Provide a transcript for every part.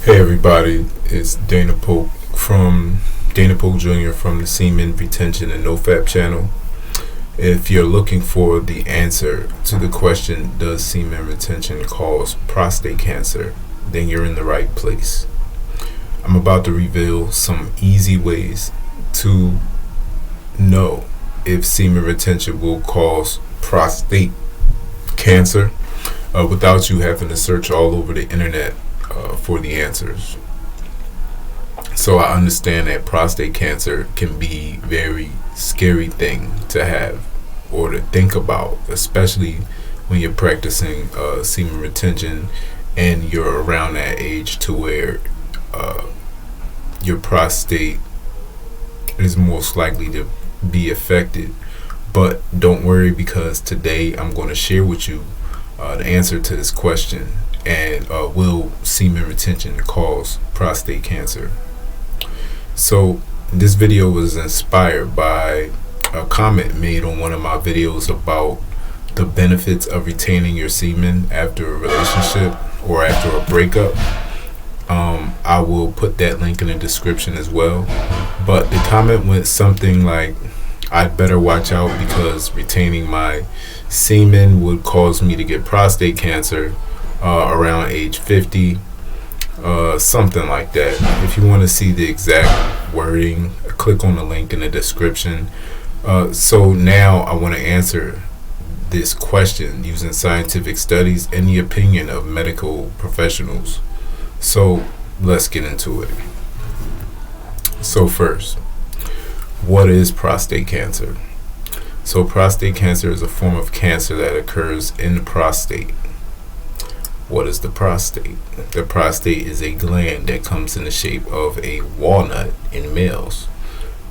Hey everybody, it's Dana Polk Jr. from the Semen Retention and NoFap channel. If you're looking for the answer to the question, does semen retention cause prostate cancer, then you're in the right place. I'm about to reveal some easy ways to know if semen retention will cause prostate cancer without you having to search all over the internet for the answers. So I understand that prostate cancer can be a very scary thing to have or to think about, especially when you're practicing semen retention and you're around that age to where your prostate is most likely to be affected. But don't worry, because today I'm going to share with you the answer to this question. And will semen retention cause prostate cancer? So this video was inspired by a comment made on one of my videos about the benefits of retaining your semen after a relationship or after a breakup. I will put that link in the description as well. But the comment went something like, I'd better watch out because retaining my semen would cause me to get prostate cancer around age 50, something like that. If you want to see the exact wording, click on the link in the description. So now I want to answer this question using scientific studies and the opinion of medical professionals. So let's get into it. So first, what is prostate cancer? So prostate cancer is a form of cancer that occurs in the prostate. What is the prostate? The prostate is a gland that comes in the shape of a walnut in males.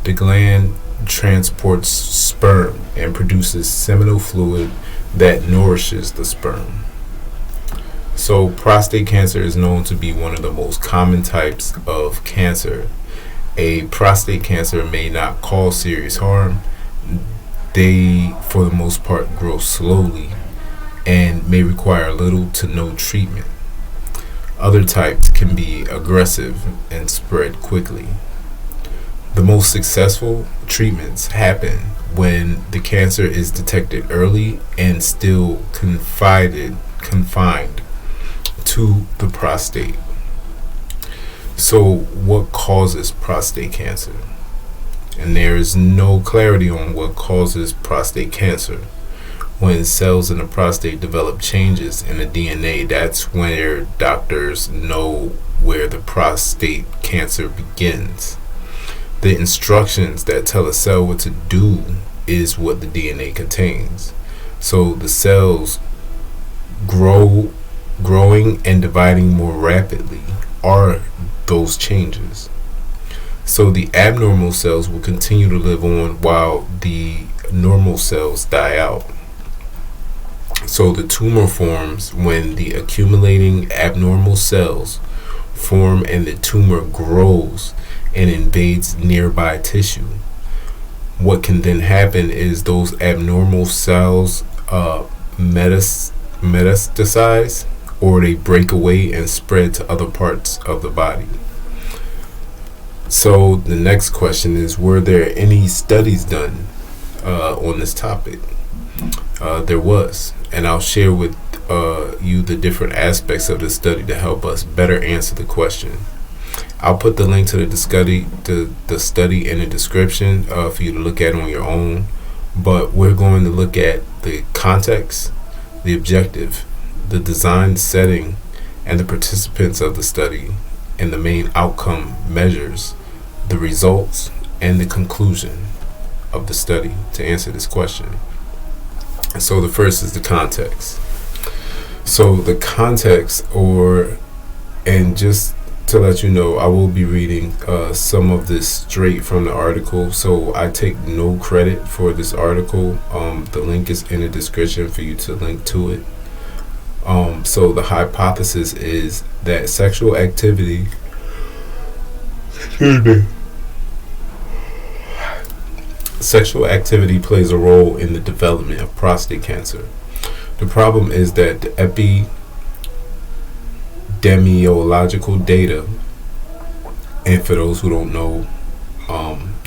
The gland transports sperm and produces seminal fluid that nourishes the sperm. So prostate cancer is known to be one of the most common types of cancer. A prostate cancer may not cause serious harm. They, for the most part, grow slowly and may require little to no treatment. Other types can be aggressive and spread quickly. The most successful treatments happen when the cancer is detected early and still confined to the prostate. So what causes prostate cancer? And there is no clarity on what causes prostate cancer. When cells in the prostate develop changes in the DNA, that's where doctors know where the prostate cancer begins. The instructions that tell a cell what to do is what the DNA contains. So the cells growing and dividing more rapidly are those changes. So the abnormal cells will continue to live on while the normal cells die out. So the tumor forms when the accumulating abnormal cells form and the tumor grows and invades nearby tissue. What can then happen is those abnormal cells metastasize, or they break away and spread to other parts of the body. So the next question is, were there any studies done on this topic? There was, and I'll share with you the different aspects of the study to help us better answer the question. I'll put the link to the study in the description for you to look at on your own. But we're going to look at the context, the objective, the design setting, and the participants of the study, and the main outcome measures, the results, and the conclusion of the study to answer this question. So the first is the context. So the context, and just to let you know, I will be reading some of this straight from the article, so I take no credit for this article. The link is in the description for you to link to it. So the hypothesis is that sexual activity plays a role in the development of prostate cancer. The problem is that the epidemiological data, and for those who don't know,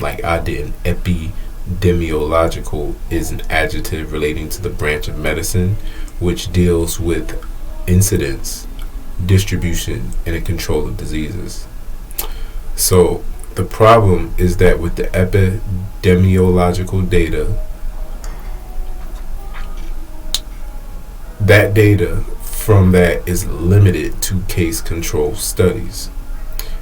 like I did, epidemiological is an adjective relating to the branch of medicine which deals with incidence, distribution, and the control of diseases. So the problem is that with the epidemiological data, that data from that is limited to case control studies.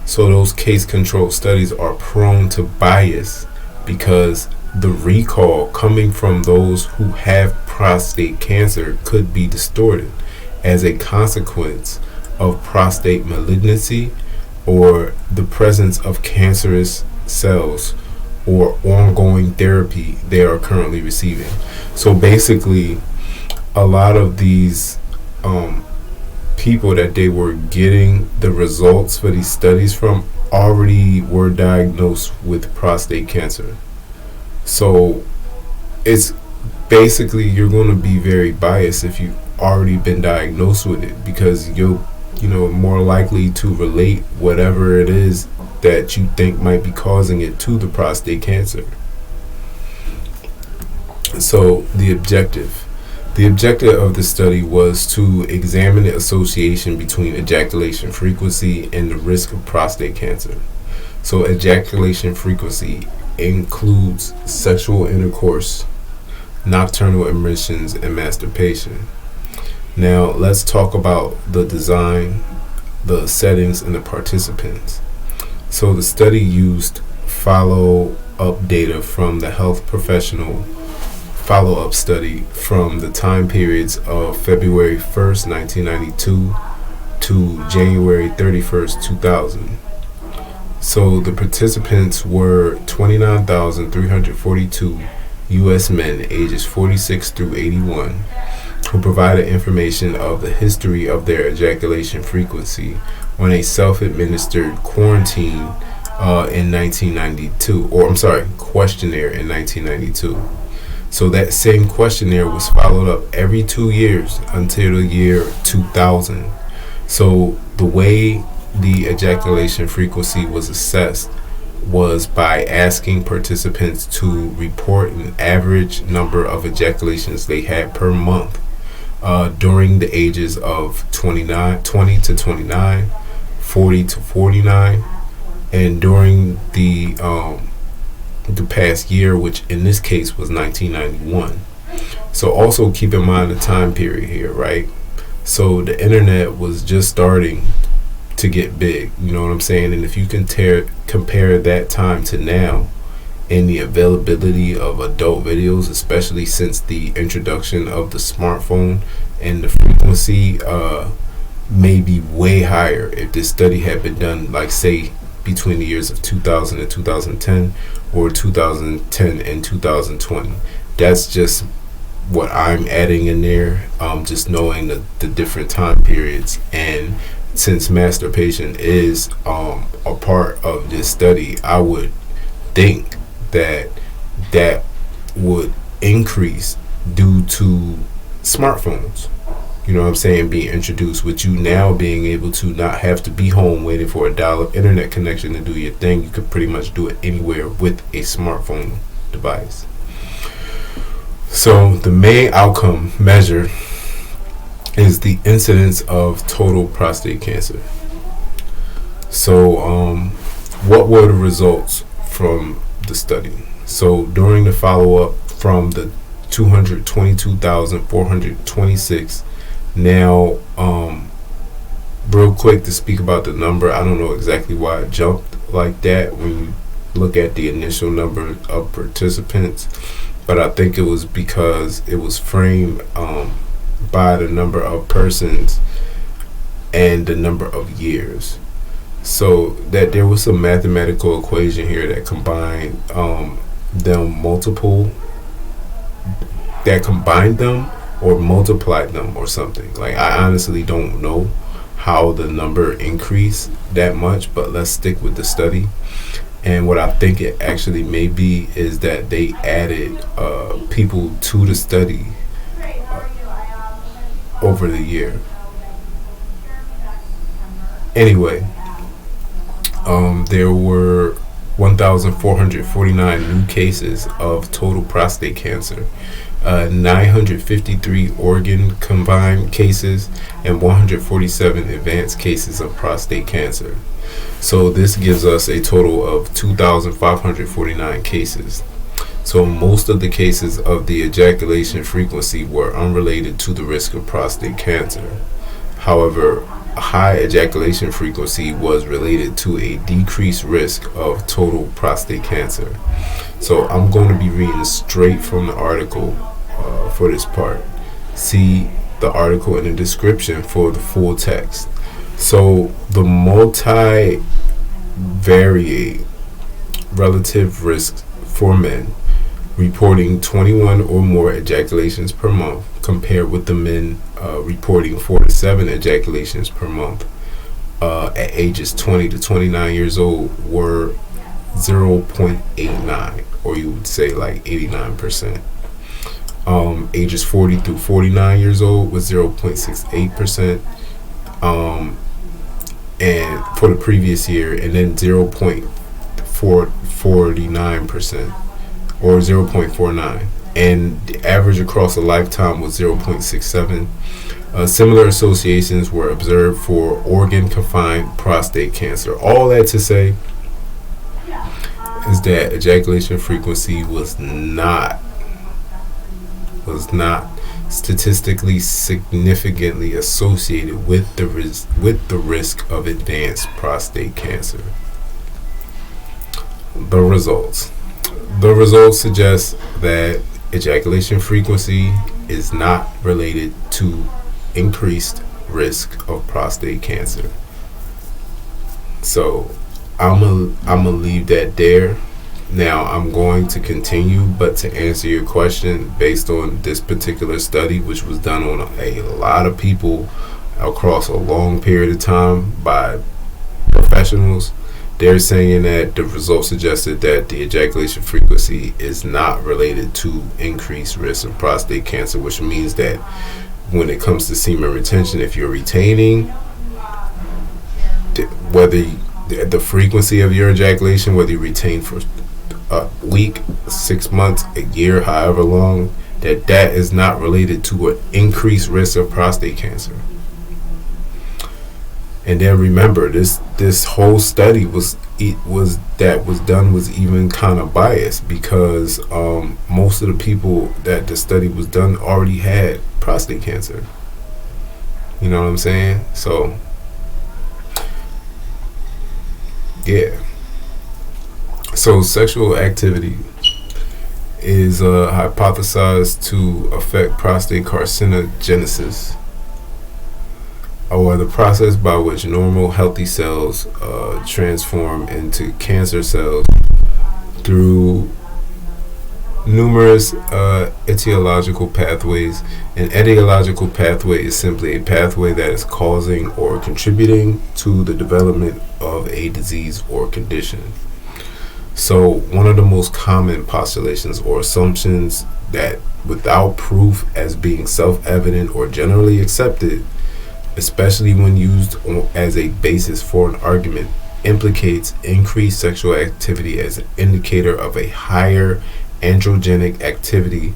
So those case control studies are prone to bias because the recall coming from those who have prostate cancer could be distorted as a consequence of prostate malignancy or the presence of cancerous cells or ongoing therapy they are currently receiving. So basically, a lot of these people that they were getting the results for these studies from already were diagnosed with prostate cancer. So it's basically, you're going to be very biased if you've already been diagnosed with it, because you're more likely to relate whatever it is that you think might be causing it to the prostate cancer. So the objective of the study was to examine the association between ejaculation frequency and the risk of prostate cancer. So ejaculation frequency includes sexual intercourse, nocturnal emissions, and masturbation. Now let's talk about the design, the settings, and the participants. So the study used follow-up data from the health professional follow-up study from the time periods of February 1st, 1992 to January 31st, 2000. So the participants were 29,342 U.S. men ages 46 through 81 who provided information of the history of their ejaculation frequency on a self-administered quarantine in 1992, questionnaire in 1992. So that same questionnaire was followed up every 2 years until the year 2000. So the way the ejaculation frequency was assessed was by asking participants to report an average number of ejaculations they had per month during the ages of 20 to 29, 40 to 49, and during the past year, which in this case was 1991. So also keep in mind the time period here, right? So the internet was just starting to get big, you know what I'm saying? And if you can compare that time to now and the availability of adult videos, especially since the introduction of the smartphone, and the frequency may be way higher if this study had been done, like say between the years of 2000 and 2010 or 2010 and 2020. That's just what I'm adding in there, just knowing the different time periods. And since masturbation is a part of this study, I would think that would increase due to smartphones, you know what I'm saying, being introduced, with you now being able to not have to be home waiting for a dial-up internet connection to do your thing. You could pretty much do it anywhere with a smartphone device. So the main outcome measure is the incidence of total prostate cancer. So what were the results from the study? So during the follow-up from the 222,426, now real quick to speak about the number, I don't know exactly why it jumped like that when you look at the initial number of participants, but I think it was because it was framed by the number of persons and the number of years. So that there was some mathematical equation here that combined them or multiplied them or something. Like, I honestly don't know how the number increased that much, but let's stick with the study. And what I think it actually may be is that they added people to the study over the year. Anyway, there were 1,449 new cases of total prostate cancer, 953 organ combined cases, and 147 advanced cases of prostate cancer. So this gives us a total of 2,549 cases. So most of the cases of the ejaculation frequency were unrelated to the risk of prostate cancer. However, a high ejaculation frequency was related to a decreased risk of total prostate cancer. So I'm going to be reading straight from the article for this part. See the article in the description for the full text. So the multivariate relative risk for men reporting 21 or more ejaculations per month compared with the men reporting 4 to 7 ejaculations per month at ages 20 to 29 years old were 0.89, or you would say like 89%. Ages 40 through 49 years old was 0.68%, and for the previous year, and then 0.49% or 0.49, and the average across a lifetime was 0.67. Similar associations were observed for organ-confined prostate cancer. All that to say is that ejaculation frequency was not statistically significantly associated with the risk of advanced prostate cancer. The results suggest that ejaculation frequency is not related to increased risk of prostate cancer. So I'm gonna leave that there. Now I'm going to continue, but to answer your question based on this particular study, which was done on a lot of people across a long period of time by professionals, they're saying that the results suggested that the ejaculation frequency is not related to increased risk of prostate cancer, which means that when it comes to semen retention, if you're retaining, whether the frequency of your ejaculation, whether you retain for a week, 6 months, a year, however long, that is not related to an increased risk of prostate cancer. And then remember, this whole study was done was even kind of biased, because most of the people that the study was done already had prostate cancer. You know what I'm saying? So yeah. So sexual activity is hypothesized to affect prostate carcinogenesis, or the process by which normal healthy cells transform into cancer cells through numerous etiological pathways. An etiological pathway is simply a pathway that is causing or contributing to the development of a disease or condition. So one of the most common postulations or assumptions that, without proof as being self-evident or generally accepted, especially when used as a basis for an argument, implicates increased sexual activity as an indicator of a higher androgenic activity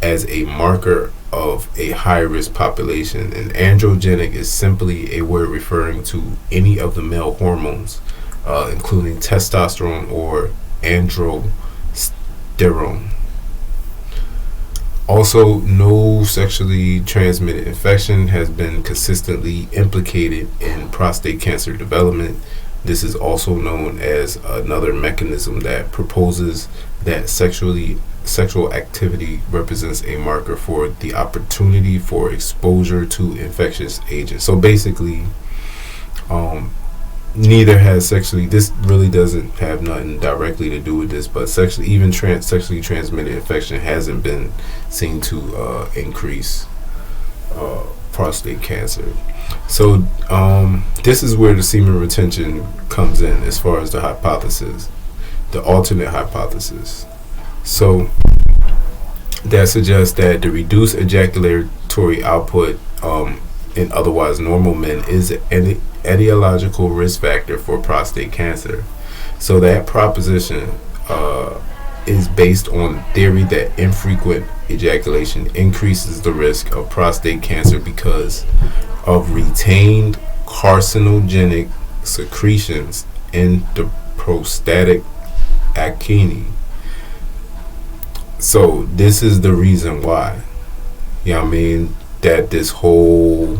as a marker of a high-risk population. And androgenic is simply a word referring to any of the male hormones, including testosterone or androsterone. Also, no sexually transmitted infection has been consistently implicated in prostate cancer development. This is also known as another mechanism that proposes that sexual activity represents a marker for the opportunity for exposure to infectious agents. So basically, neither has this really doesn't have nothing directly to do with this, but sexually transmitted infection hasn't been seen to increase prostate cancer. So this is where the semen retention comes in, as far as the hypothesis, the alternate hypothesis. So that suggests that the reduced ejaculatory output in otherwise normal men is an etiological risk factor for prostate cancer. So that proposition is based on the theory that infrequent ejaculation increases the risk of prostate cancer because of retained carcinogenic secretions in the prostatic acne. So this is the reason why, you know what I mean, that this whole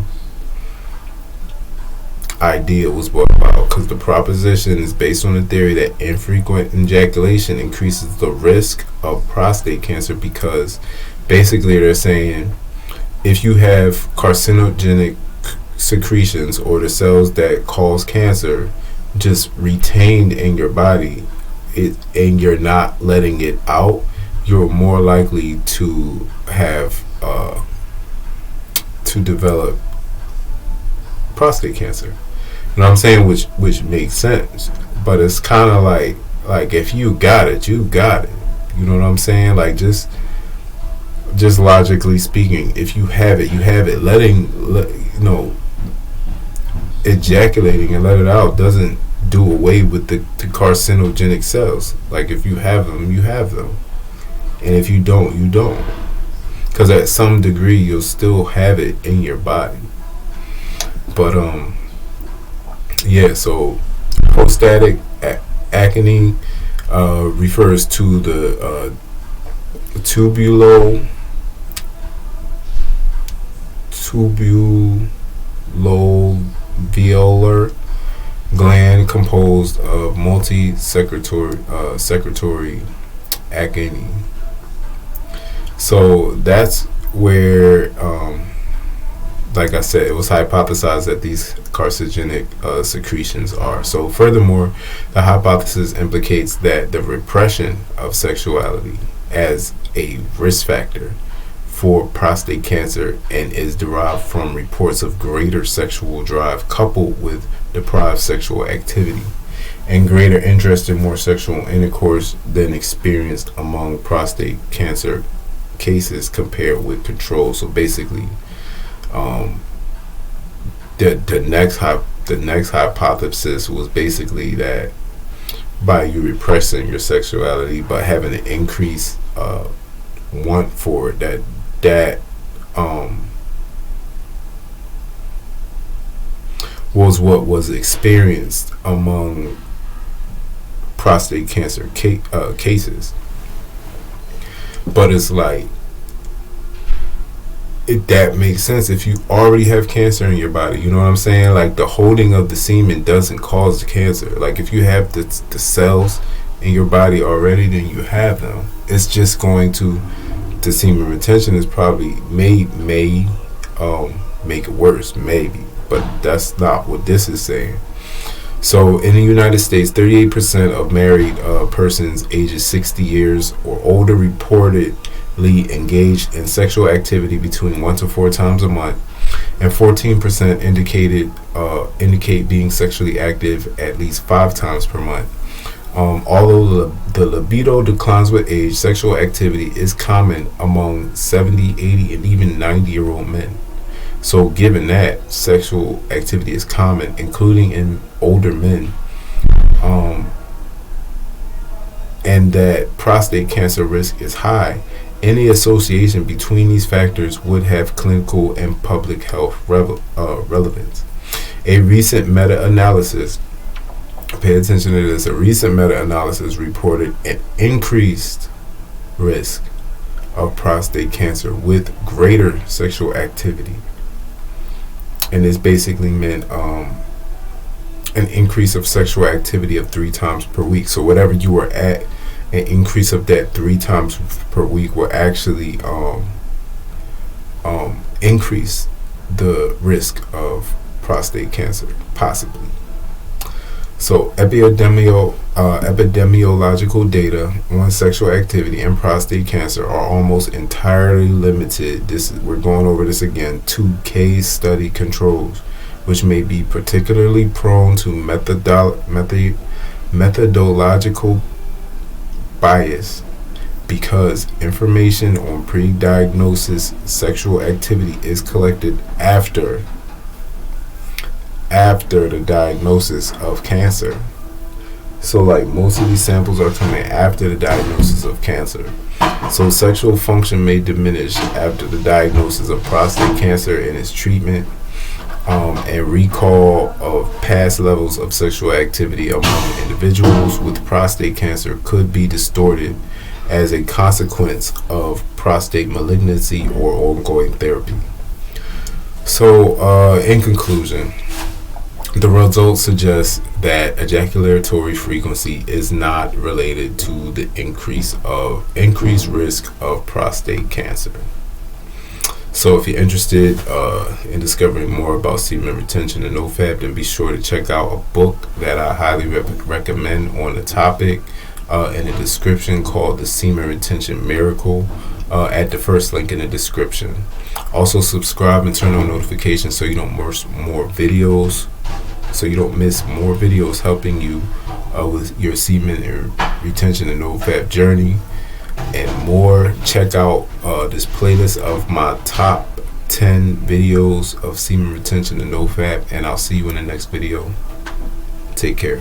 idea was brought about, because the proposition is based on the theory that infrequent ejaculation increases the risk of prostate cancer, because basically they're saying if you have carcinogenic secretions, or the cells that cause cancer, just retained in your body, and you're not letting it out, you're more likely to have to develop prostate cancer. You know what I'm saying? Which makes sense, but it's kind of like if you got it, you got it. You know what I'm saying? Like just logically speaking, if you have it, you have it. Ejaculating and let it out doesn't do away with the carcinogenic cells. Like if you have them, you have them, and if you don't, you don't. Because at some degree, you'll still have it in your body. But yeah. So prostatic acne refers to the tubuloveolar gland composed of secretory acne. So that's where, like I said, it was hypothesized that these carcinogenic secretions are. So furthermore, the hypothesis implicates that the repression of sexuality as a risk factor for prostate cancer, and is derived from reports of greater sexual drive coupled with deprived sexual activity and greater interest in more sexual intercourse than experienced among prostate cancer cases compared with control. So basically, the next hypothesis was basically that by you repressing your sexuality, but having an increased want for it, that was what was experienced among prostate cancer cases. But it's like, that makes sense if you already have cancer in your body. You know what I'm saying? Like the holding of the semen doesn't cause the cancer. Like if you have the cells in your body already, then you have them. It's just going to, the semen retention is probably may make it worse, maybe, but that's not what this is saying. So in the United States, 38% of married persons ages 60 years or older reportedly engaged in sexual activity between 1 to 4 times a month, and 14% indicate being sexually active at least 5 times per month. Although the libido declines with age, sexual activity is common among 70, 80, and even 90-year-old men. So given that sexual activity is common, including in older men, and that prostate cancer risk is high, any association between these factors would have clinical and public health relevance. A recent meta-analysis, pay attention to this, a recent meta-analysis reported an increased risk of prostate cancer with greater sexual activity. And this basically meant an increase of sexual activity of 3 times per week. So whatever you were at, an increase of that 3 times per week will actually increase the risk of prostate cancer, possibly. So epidemiological data on sexual activity and prostate cancer are almost entirely limited. We're going over this again, to case study controls, which may be particularly prone to methodological bias, because information on pre-diagnosis sexual activity is collected after after the diagnosis of cancer. So like most of these samples are coming after the diagnosis of cancer. So sexual function may diminish after the diagnosis of prostate cancer and its treatment, and recall of past levels of sexual activity among individuals with prostate cancer could be distorted as a consequence of prostate malignancy or ongoing therapy. So in conclusion, the results suggest that ejaculatory frequency is not related to the increased risk of prostate cancer. So if you're interested in discovering more about semen retention and NoFap, then be sure to check out a book that I highly recommend on the topic in the description, called The Semen Retention Miracle, at the first link in the description. Also subscribe and turn on notifications so you don't miss more videos. Helping you with your semen and retention and NoFap journey and more. Check out this playlist of my top 10 videos of semen retention and NoFap, and I'll see you in the next video. Take care.